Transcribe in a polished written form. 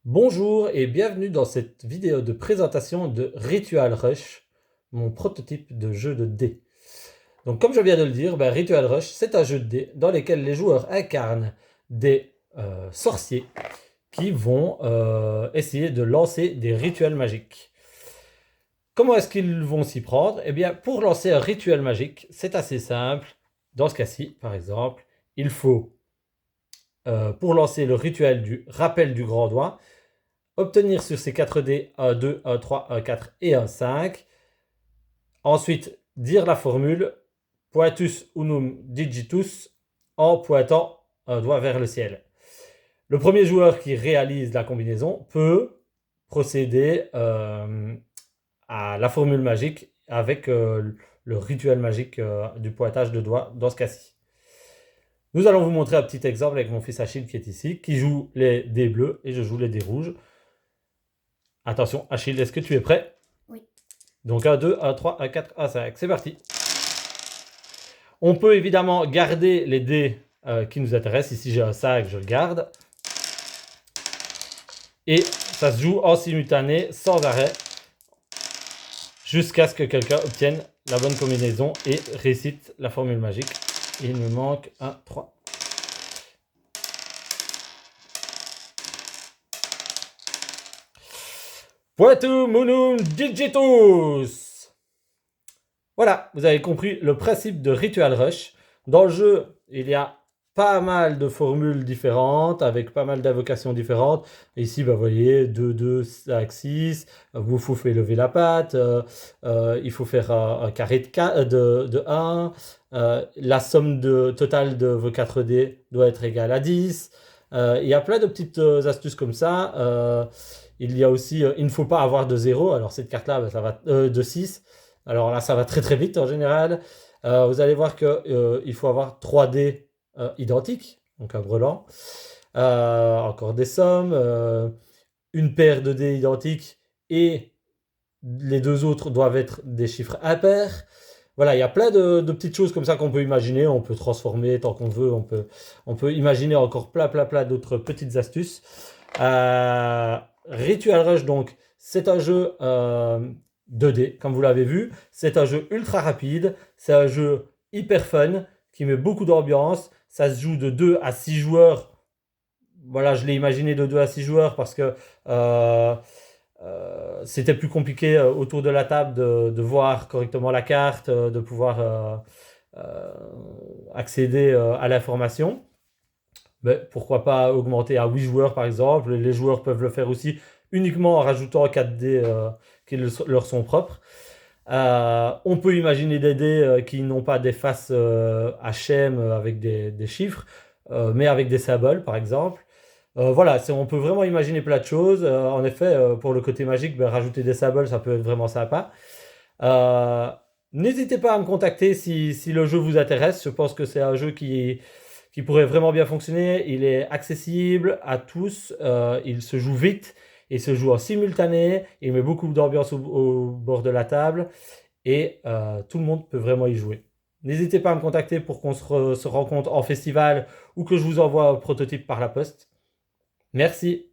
Bonjour et bienvenue dans cette vidéo de présentation de Ritual Rush, mon prototype de jeu de dés. Donc comme je viens de le dire, Ritual Rush c'est un jeu de dés dans lequel les joueurs incarnent des sorciers qui vont essayer de lancer des rituels magiques. Comment est-ce qu'ils vont s'y prendre? Eh bien pour lancer un rituel magique, c'est assez simple. Dans ce cas-ci, par exemple, il faut, pour lancer le rituel du rappel du grand doigt, obtenir sur ces 4 dés un 2, un 3, un 4 et un 5. Ensuite, dire la formule Pointus unum digitus en pointant un doigt vers le ciel. Le premier joueur qui réalise la combinaison peut procéder à la formule magique avec le rituel magique du pointage de doigts dans ce cas-ci. Nous allons vous montrer un petit exemple avec mon fils Achille qui est ici, qui joue les dés bleus et je joue les dés rouges. Attention, Achille, est-ce que tu es prêt? Oui. Donc 1, 2, 1, 3, 1, 4, 1, 5. C'est parti. On peut évidemment garder les dés qui nous intéressent. Ici, j'ai un 5, je le garde. Et ça se joue en simultané, sans arrêt, jusqu'à ce que quelqu'un obtienne la bonne combinaison et récite la formule magique. Il me manque un 3. Pointum unum digitus. Voilà, vous avez compris le principe de Ritual Rush. Dans le jeu, il y a pas mal de formules différentes, avec pas mal d'invocations différentes. Ici, vous voyez, 2, 2, 5, 6. Vous faut lever la patte. Il faut faire un carré de 1. La somme totale de vos 4 dés doit être égale à 10. Il y a plein de petites astuces comme ça. Il y a aussi, il ne faut pas avoir de 0. Alors cette carte-là, ça va de 6. Alors là, ça va très très vite en général. Vous allez voir qu'il faut avoir 3 dés identiques, donc un brelan. Encore des sommes, une paire de dés identiques et les deux autres doivent être des chiffres impairs. Voilà, il y a plein de petites choses comme ça qu'on peut imaginer. On peut transformer tant qu'on veut. On peut imaginer encore plein d'autres petites astuces. Ritual Rush, donc, c'est un jeu 2D, comme vous l'avez vu. C'est un jeu ultra rapide. C'est un jeu hyper fun qui met beaucoup d'ambiance. Ça se joue de 2 à 6 joueurs. Voilà, je l'ai imaginé de 2 à 6 joueurs parce que c'était plus compliqué autour de la table de voir correctement la carte, de pouvoir accéder à l'information. Mais pourquoi pas augmenter à 8 joueurs par exemple. Les joueurs peuvent le faire aussi uniquement en rajoutant 4 dés qui leur sont propres. On peut imaginer des dés qui n'ont pas des faces HM avec des chiffres, mais avec des symboles par exemple. Voilà, on peut vraiment imaginer plein de choses. En effet, pour le côté magique, rajouter des symboles, ça peut être vraiment sympa. N'hésitez pas à me contacter si le jeu vous intéresse. Je pense que c'est un jeu qui pourrait vraiment bien fonctionner. Il est accessible à tous. Il se joue vite. Il se joue en simultané. Il met beaucoup d'ambiance au bord de la table. Et tout le monde peut vraiment y jouer. N'hésitez pas à me contacter pour qu'on se rencontre en festival ou que je vous envoie un prototype par la poste. Merci.